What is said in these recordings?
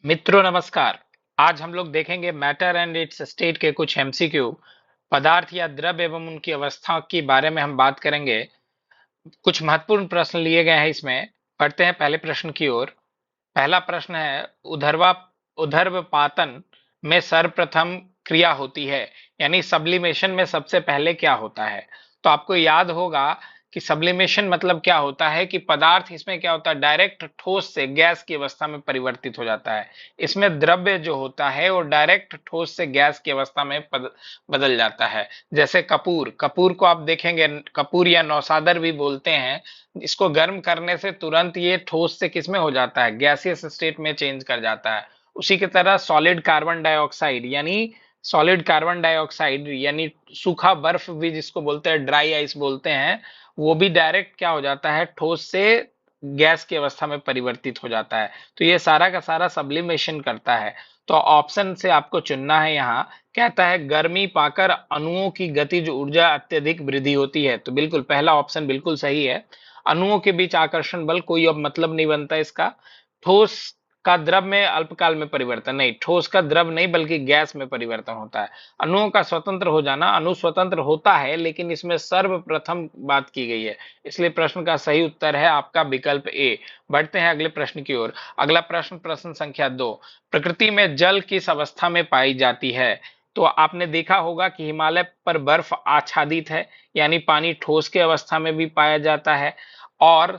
मित्रों नमस्कार। आज हम लोग देखेंगे मैटर एंड इट्स स्टेट के कुछ एमसीक्यू। पदार्थ या द्रव्य एवं उनकी अवस्था के बारे में हम बात करेंगे। कुछ महत्वपूर्ण प्रश्न लिए गए हैं इसमें। पढ़ते हैं पहले प्रश्न की ओर। पहला प्रश्न है, उधर्वा उधर्वपातन में सर्वप्रथम क्रिया होती है, यानी सब्लिमेशन में सबसे पहले क्या होता है। तो आपको याद होगा कि सब्लिमेशन मतलब क्या होता है कि पदार्थ इसमें क्या होता है, डायरेक्ट ठोस से गैस की अवस्था में परिवर्तित हो जाता है। इसमें द्रव्य जो होता है वो डायरेक्ट ठोस से गैस की अवस्था में बदल जाता है। जैसे कपूर, कपूर को आप देखेंगे, कपूर या नौसादर भी बोलते हैं। इसको गर्म करने से तुरंत ये ठोस से किसमें हो जाता है, गैसियस स्टेट में चेंज कर जाता है। उसी की तरह सॉलिड कार्बन डाइऑक्साइड यानी सूखा बर्फ भी जिसको बोलते हैं, ड्राई आइस बोलते हैं, वो भी डायरेक्ट क्या हो जाता है, ठोस से गैस की अवस्था में परिवर्तित हो जाता है। तो ये सारा का सारा सब्लिमेशन करता है। तो ऑप्शन से आपको चुनना है। यहाँ कहता है गर्मी पाकर अणुओं की गतिज ऊर्जा अत्यधिक वृद्धि होती है, तो बिल्कुल पहला ऑप्शन बिल्कुल सही है। अणुओं के बीच आकर्षण बल, कोई अब मतलब नहीं बनता इसका। ठोस का द्रव में अल्पकाल में परिवर्तन, नहीं, ठोस का द्रव नहीं बल्कि गैस में परिवर्तन होता है। अणुओं का स्वतंत्र हो जाना, अणु स्वतंत्र होता है लेकिन इसमें सर्वप्रथम बात की गई है, इसलिए प्रश्न का सही उत्तर है आपका विकल्प ए। बढ़ते हैं अगले प्रश्न की ओर। अगला प्रश्न, प्रश्न संख्या 2। प्रकृति में जल किस अवस्था में पाई जाती है। तो आपने देखा होगा कि हिमालय पर बर्फ आच्छादित है, यानी पानी ठोस के अवस्था में भी पाया जाता है। और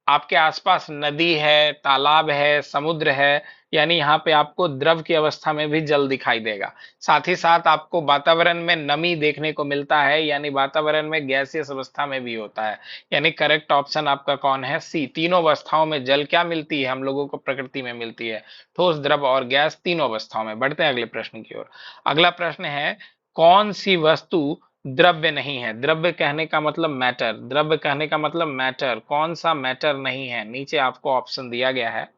आपके आसपास नदी है, तालाब है, समुद्र है, यानी यहाँ पे आपको द्रव की अवस्था में भी जल दिखाई देगा। साथ ही साथ आपको वातावरण में नमी देखने को मिलता है, यानी वातावरण में गैसियस अवस्था में भी होता है। यानी करेक्ट ऑप्शन आपका कौन है, सी। तीनों अवस्थाओं में जल क्या मिलती है हम लोगों को, प्रकृति में मिलती है, ठोस, द्रव और गैस, तीनों अवस्थाओं में। बढ़ते हैं अगले प्रश्न की ओर। अगला प्रश्न है, कौन सी वस्तु द्रव्य नहीं है। द्रव्य कहने का मतलब मैटर, द्रव्य कहने का मतलब मैटर, कौन सा मैटर नहीं है। नीचे आपको ऑप्शन दिया गया है।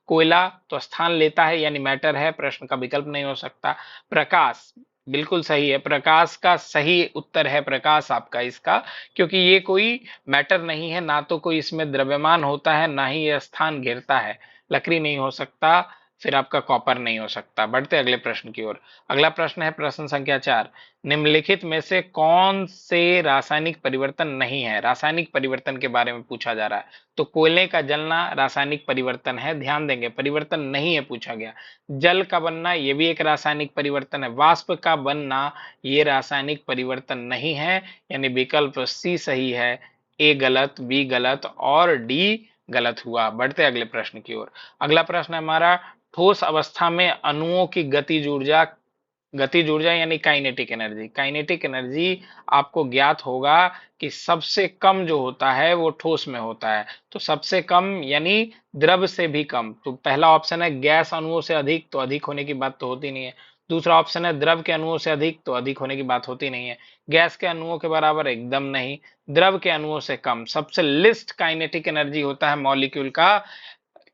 कोयला तो स्थान लेता है यानी मैटर है, प्रश्न का विकल्प नहीं हो सकता। प्रकाश बिल्कुल सही है, प्रकाश का सही उत्तर है प्रकाश आपका इसका, क्योंकि ये कोई मैटर नहीं है, ना तो कोई इसमें द्रव्यमान होता है, ना ही यह स्थान घेरता है। लकड़ी नहीं हो सकता, फिर आपका कॉपर नहीं हो सकता। बढ़ते अगले प्रश्न की ओर। अगला प्रश्न है प्रश्न संख्या 4। निम्नलिखित में से कौन से रासायनिक परिवर्तन नहीं है। रासायनिक परिवर्तन के बारे में पूछा जा रहा है। तो कोयले का जलना रासायनिक परिवर्तन है, ध्यान देंगे, परिवर्तन नहीं है पूछा गया। जल का बनना ये भी एक रासायनिक परिवर्तन है। वाष्प का बनना ये रासायनिक परिवर्तन नहीं है, यानी विकल्प सी सही है। ए गलत, बी गलत और डी गलत हुआ। बढ़ते अगले प्रश्न की ओर। अगला प्रश्न है हमारा, ठोस अवस्था में अणुओं की गतिज ऊर्जा यानी काइनेटिक एनर्जी। काइनेटिक एनर्जी आपको ज्ञात होगा कि सबसे कम जो होता है वो ठोस में होता है। तो सबसे कम यानी द्रव से भी कम। तो पहला ऑप्शन है गैस अणुओं से अधिक, तो अधिक होने की बात तो होती नहीं है। दूसरा ऑप्शन है द्रव के अणुओं से अधिक, तो अधिक होने की बात होती नहीं है। गैस के अणुओं के बराबर एकदम नहीं। द्रव के अणुओं से कम। सबसे लिस्ट काइनेटिक एनर्जी होता है मॉलिक्यूल का,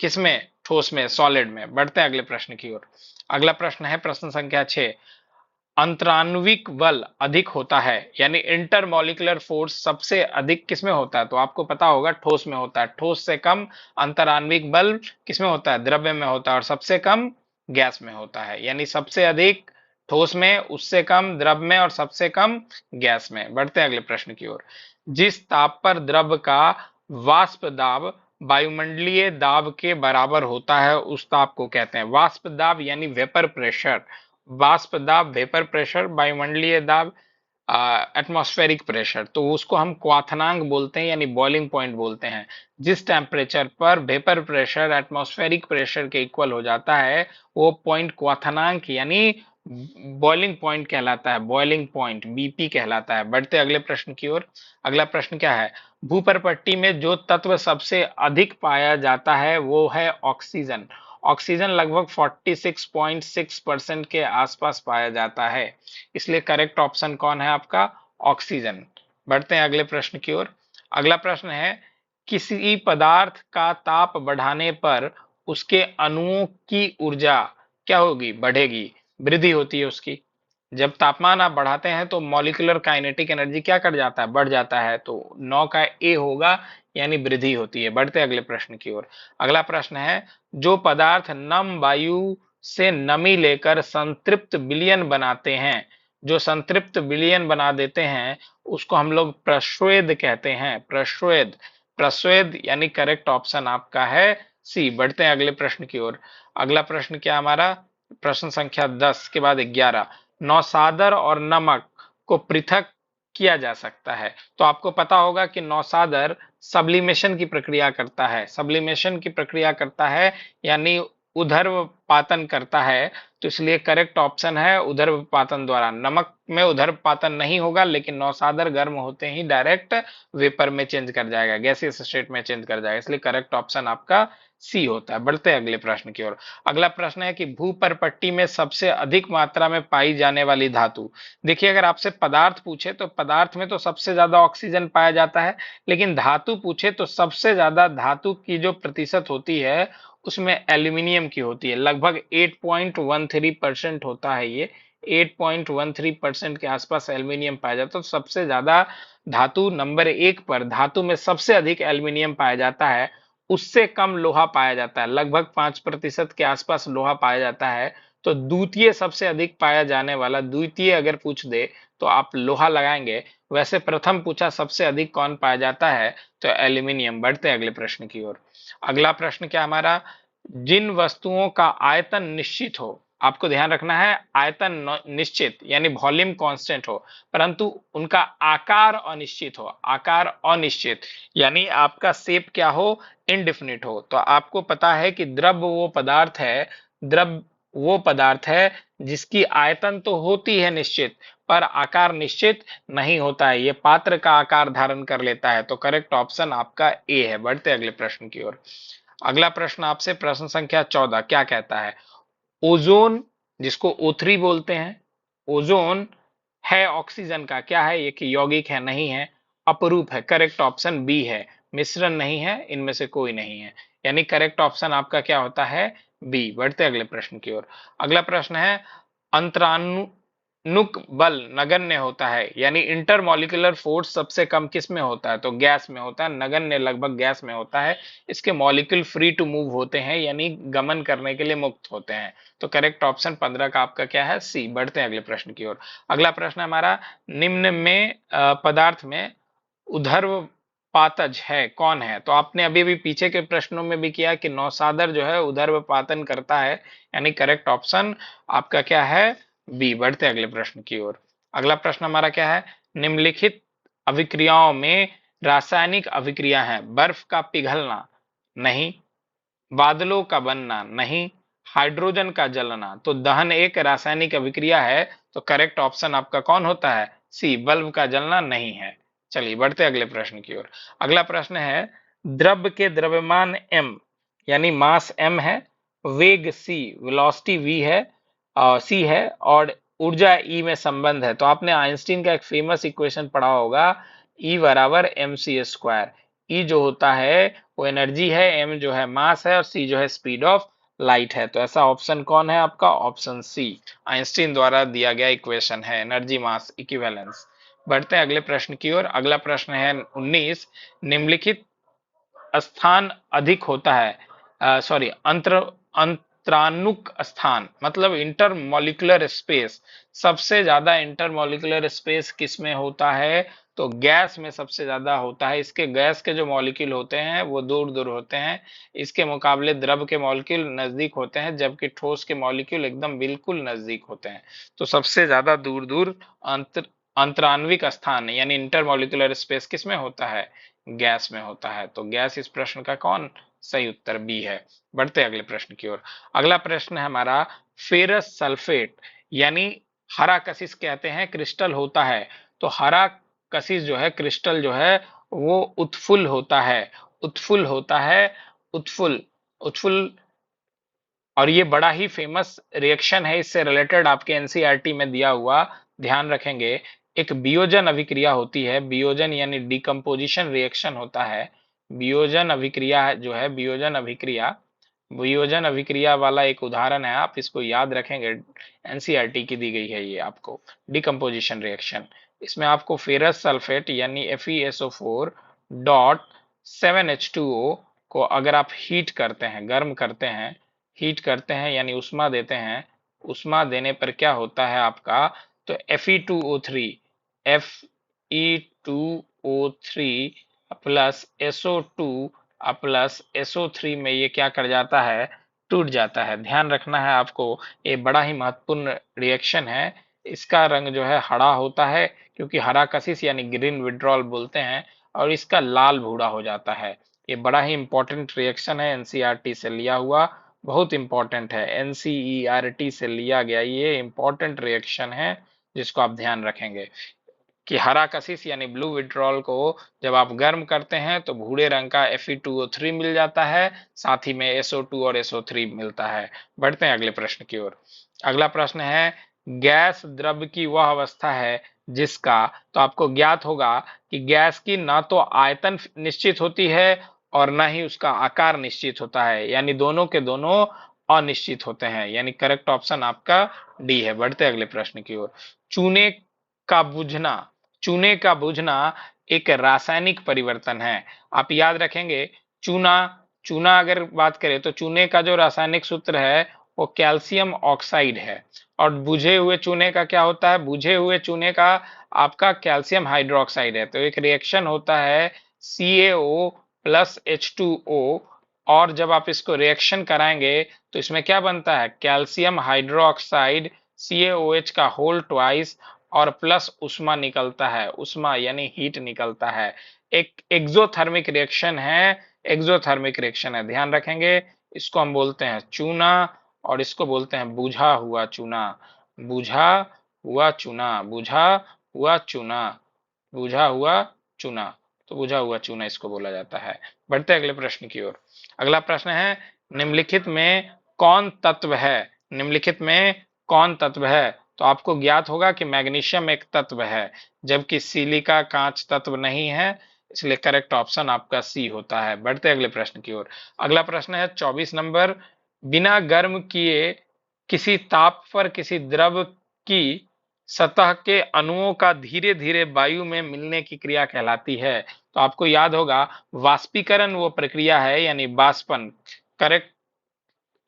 किसमें, ठोस में, सॉलिड में। बढ़ते हैं अगले प्रश्न की ओर। अगला प्रश्न है प्रश्न संख्या 6। अंतराण्विक बल अधिक होता है, यानी इंटरमॉलिक्यूलर फोर्स सबसे अधिक किसमें होता है। तो आपको पता होगा ठोस में होता है। ठोस से कम अंतराण्विक बल किसमें होता है, द्रव्य में होता है, और सबसे कम गैस में होता है। यानी सबसे अधिक ठोस में, उससे कम द्रव में और सबसे कम गैस में। बढ़ते हैं अगले प्रश्न की ओर। जिस ताप पर द्रव का वाष्प दाब वायुमंडलीय दाब के बराबर होता है उस ताप को कहते हैं वाष्प दाब, यानी वेपर प्रेशर। वाष्प दाब, वेपर प्रेशर, वायुमंडलीय दाब, एटमॉस्फेरिक प्रेशर, तो उसको हम क्वाथनांक बोलते हैं, यानी बॉइलिंग पॉइंट बोलते हैं। जिस टेम्परेचर पर वेपर प्रेशर एटमॉस्फेरिक प्रेशर के इक्वल हो जाता है वो पॉइंट क्वाथनांक यानी बॉइलिंग पॉइंट कहलाता है, बॉइलिंग पॉइंट बीपी कहलाता है। बढ़ते अगले प्रश्न की ओर। अगला प्रश्न क्या है, भूपर्पट्टी में जो तत्व सबसे अधिक पाया जाता है वो है ऑक्सीजन। ऑक्सीजन लगभग 46.6% के आसपास पाया जाता है, इसलिए करेक्ट ऑप्शन कौन है आपका, ऑक्सीजन। बढ़ते हैं अगले प्रश्न की ओर। अगला प्रश्न है, किसी पदार्थ का ताप बढ़ाने पर उसके अणुओं की ऊर्जा क्या होगी, बढ़ेगी, वृद्धि होती है उसकी। जब तापमान आप बढ़ाते हैं तो मॉलिक्यूलर काइनेटिक एनर्जी क्या कर जाता है, बढ़ जाता है। तो 9 का ए होगा, यानी वृद्धि होती है। बढ़ते अगले प्रश्न की ओर। अगला प्रश्न है, जो पदार्थ नम वायु से नमी लेकर संतृप्त विलयन बनाते हैं, जो संतृप्त विलयन बना देते हैं, उसको हम लोग प्रस्वेद कहते हैं। प्रस्वेद, प्रस्वेद यानी करेक्ट ऑप्शन आपका है सी। बढ़ते हैं अगले प्रश्न की ओर। अगला प्रश्न क्या हमारा, प्रश्न संख्या 10 के बाद 11। नौसादर और नमक को पृथक किया जा सकता है। तो आपको पता होगा कि नौसादर सब्लिमेशन की प्रक्रिया करता है, सब्लिमेशन की प्रक्रिया करता है यानी उधर्वपातन करता है। तो इसलिए करेक्ट ऑप्शन है उधर्वपातन द्वारा। नमक में उधर्वपातन नहीं होगा, लेकिन नौसादर गर्म होते ही डायरेक्ट वेपर में चेंज कर जाएगा, गैसियस स्टेट में चेंज कर जाएगा, इसलिए करेक्ट ऑप्शन आपका सी होता है। बढ़ते हैं अगले प्रश्न की ओर। अगला प्रश्न है कि भूपर्पट्टी में सबसे अधिक मात्रा में पाई जाने वाली धातु। देखिए, अगर आपसे पदार्थ पूछे तो पदार्थ में तो सबसे ज्यादा ऑक्सीजन पाया जाता है, लेकिन धातु पूछे तो सबसे ज्यादा धातु की जो प्रतिशत होती है उसमें एल्यूमिनियम की होती है। लगभग 8.13% होता है ये, 8.13% के आसपास एल्यूमिनियम पाया जाता है। तो सबसे ज्यादा धातु नंबर 1 पर, धातु में सबसे अधिक एल्यूमिनियम पाया जाता है, उससे कम लोहा पाया जाता है, लगभग 5% के आसपास लोहा पाया जाता है। तो द्वितीय सबसे अधिक पाया जाने वाला, द्वितीय अगर पूछ दे तो आप लोहा लगाएंगे। वैसे प्रथम पूछा सबसे अधिक कौन पाया जाता है, तो एल्यूमिनियम। बढ़ते हैं अगले प्रश्न की ओर। अगला प्रश्न क्या हमारा, जिन वस्तुओं का आयतन निश्चित हो, आपको ध्यान रखना है आयतन निश्चित यानी वॉल्यूम कांस्टेंट हो, परंतु उनका आकार अनिश्चित हो, आकार अनिश्चित यानी आपका शेप क्या हो, इनडिफिनिट हो। तो आपको पता है कि द्रव वो पदार्थ है, द्रव वो पदार्थ है जिसकी आयतन तो होती है निश्चित, पर आकार निश्चित नहीं होता है, ये पात्र का आकार धारण कर लेता है। तो करेक्ट ऑप्शन आपका ए है। बढ़ते अगले प्रश्न की ओर। अगला प्रश्न आपसे प्रश्न संख्या 14 क्या कहता है, ओजोन, जिसको O3 बोलते हैं, ओजोन है ऑक्सीजन का, क्या है ये कि यौगिक है, नहीं है, अपरूप है। करेक्ट ऑप्शन बी है, मिश्रण नहीं है, इनमें से कोई नहीं है, यानी करेक्ट ऑप्शन आपका क्या होता है, बी। बढ़ते अगले प्रश्न की ओर। अगला प्रश्न है, अंतरानुक बल नगण्य होता है, यानी इंटरमॉलिक्यूलर फोर्स सबसे कम किस में होता है, तो गैस में होता है। नगण्य लगभग गैस में होता है, इसके मॉलिक्यूल फ्री टू मूव होते हैं, यानी गमन करने के लिए मुक्त होते हैं। तो करेक्ट ऑप्शन 15 का आपका क्या है, सी। बढ़ते हैं अगले प्रश्न की ओर। अगला प्रश्न हमारा, निम्न में पदार्थ में उधर्व पातज है कौन है। तो आपने अभी भी पीछे के प्रश्नों में भी किया कि नौसादर जो है उधर्व पातन करता है, यानी करेक्ट ऑप्शन आपका क्या है, बी। बढ़ते अगले प्रश्न की ओर। अगला प्रश्न हमारा क्या है, निम्नलिखित अभिक्रियाओं में रासायनिक अभिक्रिया है, बर्फ का पिघलना नहीं, बादलों का बनना नहीं, हाइड्रोजन का जलना। तो दहन एक रासायनिक अभिक्रिया है, तो करेक्ट ऑप्शन आपका कौन होता है, सी। बल्ब का जलना नहीं है। चलिए बढ़ते अगले प्रश्न की ओर। अगला प्रश्न है, द्रव के द्रव्यमान m यानी मास m है, वेग c वेलोसिटी v है, c है, और ऊर्जा E में संबंध है। तो आपने आइंस्टीन का एक फेमस इक्वेशन पढ़ा होगा, E बराबर mc²। E जो होता है वो एनर्जी है, m जो है मास है, और c जो है स्पीड ऑफ लाइट है। तो ऐसा ऑप्शन कौन है आपका, ऑप्शन सी, आइंस्टीन द्वारा दिया गया इक्वेशन है, एनर्जी मास इक्विवेलेंस। बढ़ते हैं अगले प्रश्न की ओर। अगला प्रश्न है 19, निम्नलिखित स्थान अधिक होता है, सॉरी अंतरानुक स्थान मतलब इंटरमॉलिक्यूलर स्पेस, सबसे ज्यादा इंटरमॉलिक्यूलर स्पेस किस में होता है, तो गैस में सबसे ज्यादा होता है। इसके गैस के जो मॉलिक्यूल होते हैं वो दूर दूर होते हैं, इसके मुकाबले द्रव के मॉलिक्यूल नजदीक होते हैं, जबकि ठोस के मॉलिक्यूल एकदम बिल्कुल नजदीक होते हैं। तो सबसे ज्यादा दूर दूर अंतरान्विक स्थान यानी इंटरमॉलिक्यूलर स्पेस किस में होता है, गैस में होता है। तो गैस इस प्रश्न का कौन सही उत्तर बी है। बढ़ते अगले प्रश्न की ओर। अगला प्रश्न है हमारा, फेरस सल्फेट यानी हरा कशिश कहते हैं, क्रिस्टल होता है। तो हरा कशिश जो है, क्रिस्टल जो है वो उत्फुल होता है, उत्फुल होता है, उत्फुल, उत्फुल। और ये बड़ा ही फेमस रिएक्शन है, इससे रिलेटेड आपके एनसीईआरटी में दिया हुआ, ध्यान रखेंगे। एक वियोजन अभिक्रिया होती है, वियोजन यानी डिकम्पोजिशन रिएक्शन होता है। वियोजन अभिक्रिया जो है, वियोजन अभिक्रिया, वियोजन अभिक्रिया वाला एक उदाहरण है, आप इसको याद रखेंगे, एनसीईआरटी की दी गई है ये आपको, डिकम्पोजिशन रिएक्शन। इसमें आपको फेरस सल्फेट यानी FeSO4 डॉट 7H2O को अगर आप हीट करते हैं, गर्म करते हैं, हीट करते हैं यानी उष्मा देते हैं, उष्मा देने पर क्या होता है आपका, तो Fe2O3, Fe2O3 plus SO2 plus SO3 में ये क्या कर जाता है, टूट जाता है। ध्यान रखना है आपको, ये बड़ा ही महत्वपूर्ण रिएक्शन है। इसका रंग जो है हरा होता है, क्योंकि हरा कशिश यानी ग्रीन विड्रॉल बोलते हैं, और इसका लाल भूरा हो जाता है। ये बड़ा ही इंपॉर्टेंट रिएक्शन है, एनसीईआरटी से लिया हुआ, बहुत इंपॉर्टेंट है, एनसीईआरटी से लिया गया ये इंपॉर्टेंट रिएक्शन है, जिसको आप ध्यान रखेंगे कि हरा कशिश यानी ब्लू विड्रॉल को जब आप गर्म करते हैं तो भूरे रंग का Fe2O3 मिल जाता है, साथ ही में SO2 और SO3 मिलता है। बढ़ते हैं अगले प्रश्न की ओर। अगला प्रश्न है, गैस द्रव की वह अवस्था है जिसका, तो आपको ज्ञात होगा कि गैस की ना तो आयतन निश्चित होती है और ना ही उसका आकार निश्चित होता है, यानी दोनों के दोनों अनिश्चित होते हैं, यानी करेक्ट ऑप्शन आपका डी है। बढ़ते अगले प्रश्न की ओर। चूने का बुझना, चूने का बुझना एक रासायनिक परिवर्तन है। आप याद रखेंगे, चूना, चूना अगर बात करें तो चूने का जो रासायनिक सूत्र है वो कैल्शियम ऑक्साइड है, और बुझे हुए चूने का क्या होता है, बुझे हुए चूने का आपका कैल्शियम हाइड्रोक्साइड है। तो एक रिएक्शन होता है CaO प्लस H2O, और जब आप इसको रिएक्शन कराएंगे तो इसमें क्या बनता है, कैल्शियम हाइड्रोक्साइड CaOH का होल ट्वाइस और प्लस उष्मा निकलता है, उष्मा यानी हीट निकलता है। एक एक्सोथर्मिक रिएक्शन है, एक्सोथर्मिक रिएक्शन है, ध्यान रखेंगे। इसको हम बोलते हैं चूना, और इसको बोलते हैं बुझा हुआ चूना, बुझा हुआ चूना, बुझा हुआ चूना, बुझा हुआ चूना। तो बुझा हुआ चूना इसको बोला जाता है। बढ़ते अगले प्रश्न की ओर। अगला प्रश्न है, निम्नलिखित में कौन तत्व है, निम्नलिखित में कौन तत्व है, तो आपको ज्ञात होगा कि मैग्नीशियम एक तत्व है, जबकि सिलिका कांच तत्व नहीं है, इसलिए करेक्ट ऑप्शन आपका सी होता है। बढ़ते अगले प्रश्न की ओर। अगला प्रश्न है 24 नंबर, बिना गर्म किए किसी ताप पर किसी द्रव की सतह के अणुओं का धीरे धीरे वायु में मिलने की क्रिया कहलाती है। तो आपको याद होगा, वाष्पीकरण वो प्रक्रिया है, यानी वाष्पन, करेक्ट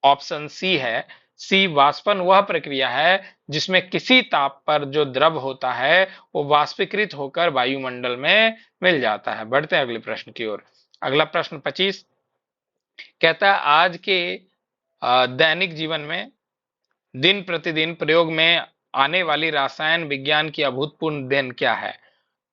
ऑप्शन सी है। सी, वाष्पन वह प्रक्रिया है जिसमें किसी ताप पर जो द्रव होता है वो वाष्पीकृत होकर वायुमंडल में मिल जाता है। बढ़ते हैं अगले प्रश्न की ओर। अगला प्रश्न 25 कहता है, आज के दैनिक जीवन में दिन प्रतिदिन प्रयोग में आने वाली रसायन विज्ञान की अभूतपूर्व देन क्या है।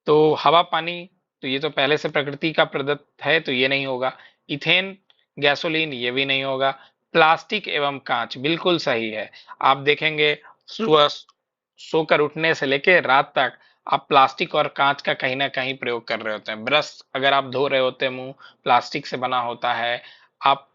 तो हवा पानी, तो ये तो पहले से प्रकृति का प्रदत्त है, तो ये नहीं होगा। इथेन, गैसोलीन, ये भी नहीं होगा। प्लास्टिक एवं कांच, बिल्कुल सही है। आप देखेंगे, सुबह सोकर उठने से लेके रात तक आप प्लास्टिक और कांच का कहीं ना कहीं प्रयोग कर रहे होते हैं। ब्रश अगर आप धो रहे होते हैं, मुंह प्लास्टिक से बना होता है। आप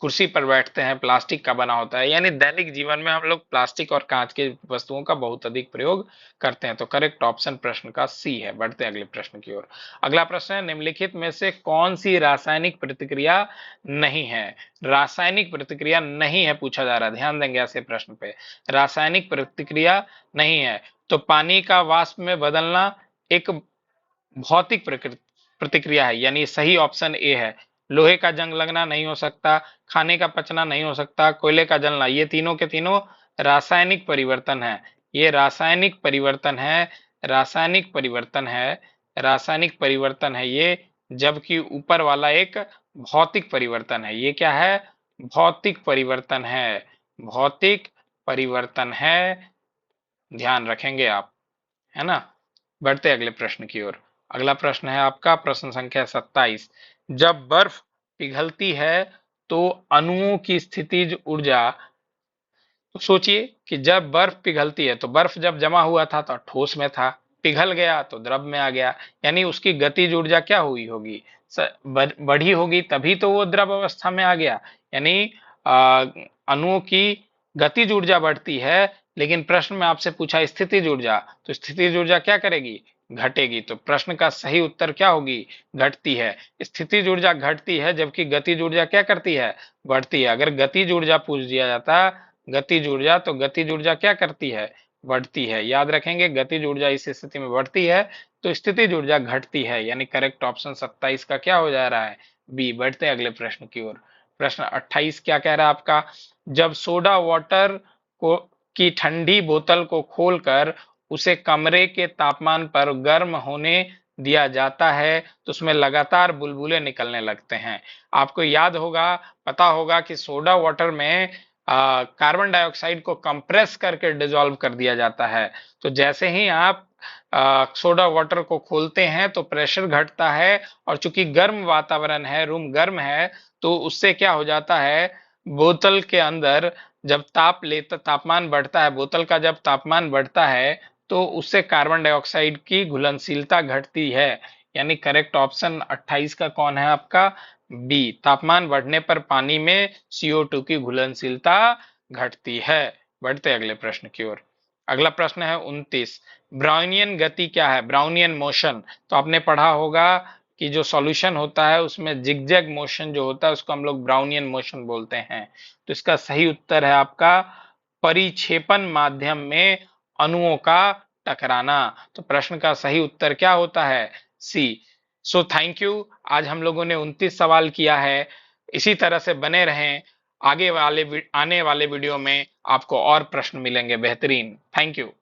कुर्सी पर बैठते हैं, प्लास्टिक का बना होता है, यानी दैनिक जीवन में हम लोग प्लास्टिक और कांच की वस्तुओं का बहुत अधिक प्रयोग करते हैं। तो करेक्ट ऑप्शन प्रश्न का सी है। बढ़ते हैं अगले प्रश्न की ओर। अगला प्रश्न है, निम्नलिखित में से कौन सी रासायनिक प्रतिक्रिया नहीं है, रासायनिक प्रतिक्रिया नहीं है पूछा जा रहा है, ध्यान देंगे ऐसे प्रश्न पे। रासायनिक प्रतिक्रिया नहीं है, तो पानी का वाष्प में बदलना एक भौतिक प्रतिक्रिया है, यानी सही ऑप्शन ए है। लोहे का जंग लगना नहीं हो सकता, खाने का पचना नहीं हो सकता, कोयले का जलना, ये तीनों के तीनों रासायनिक परिवर्तन है। ये रासायनिक परिवर्तन है, रासायनिक परिवर्तन है, रासायनिक परिवर्तन है ये, जबकि ऊपर वाला एक भौतिक परिवर्तन है। ये क्या है, भौतिक परिवर्तन है, भौतिक परिवर्तन है, ध्यान रखेंगे आप, है ना। बढ़ते अगले प्रश्न की ओर। अगला प्रश्न है आपका प्रश्न संख्या 27, जब बर्फ पिघलती है तो अणुओं की स्थितिज ऊर्जा, तो सोचिए कि जब बर्फ पिघलती है, तो बर्फ जब जमा हुआ था तो ठोस में था, पिघल गया तो द्रव में आ गया, यानी उसकी गतिज ऊर्जा क्या हुई होगी, बढ़ी होगी, तभी तो वो द्रव अवस्था में आ गया। यानी अणुओं की गतिज ऊर्जा बढ़ती है, लेकिन प्रश्न में आपसे पूछा स्थितिज ऊर्जा, तो स्थितिज ऊर्जा क्या करेगी, घटेगी। तो प्रश्न का सही उत्तर क्या होगी, घटती है। स्थितिज ऊर्जा घटती है, जबकि गतिज ऊर्जा क्या करती है, बढ़ती है। अगर गतिज ऊर्जा पूछ दिया जाता, गतिज ऊर्जा, तो गतिज ऊर्जा क्या करती है, बढ़ती है। याद रखेंगे, गतिज ऊर्जा इस स्थिति में बढ़ती है तो स्थितिज ऊर्जा घटती है, यानी करेक्ट ऑप्शन 27 का क्या हो जा रहा है, बी। बढ़ते हैं अगले प्रश्न की ओर। प्रश्न 28 क्या कह रहा है आपका, जब सोडा वाटर को की ठंडी बोतल को खोलकर उसे कमरे के तापमान पर गर्म होने दिया जाता है तो उसमें लगातार बुलबुले निकलने लगते हैं। आपको याद होगा, पता होगा कि सोडा वाटर में कार्बन डाइऑक्साइड को कंप्रेस करके डिसॉल्व कर दिया जाता है। तो जैसे ही आप सोडा वाटर को खोलते हैं तो प्रेशर घटता है, और चूंकि गर्म वातावरण है, रूम गर्म है, तो उससे क्या हो जाता है, बोतल के अंदर जब तापमान बढ़ता है, बोतल का जब तापमान बढ़ता है तो उससे कार्बन डाइऑक्साइड की घुलनशीलता घटती है। यानी करेक्ट ऑप्शन 28 का कौन है आपका, बी। तापमान बढ़ने पर पानी में CO2 की घुलनशीलता घटती है। बढ़ते अगले प्रश्न की ओर। अगला प्रश्न है 29। ब्राउनियन गति क्या है, ब्राउनियन मोशन। तो आपने पढ़ा होगा कि जो सॉल्यूशन होता है उसमें जिगजैग मोशन जो होता है उसको हम लोग ब्राउनियन मोशन बोलते हैं। तो इसका सही उत्तर है आपका परिक्षेपण माध्यम में अणुओं का टकराना। तो प्रश्न का सही उत्तर क्या होता है, सी। So thank you. आज हम लोगों ने 29 सवाल किया है। इसी तरह से बने रहें, आने वाले वीडियो में आपको और प्रश्न मिलेंगे बेहतरीन। Thank you.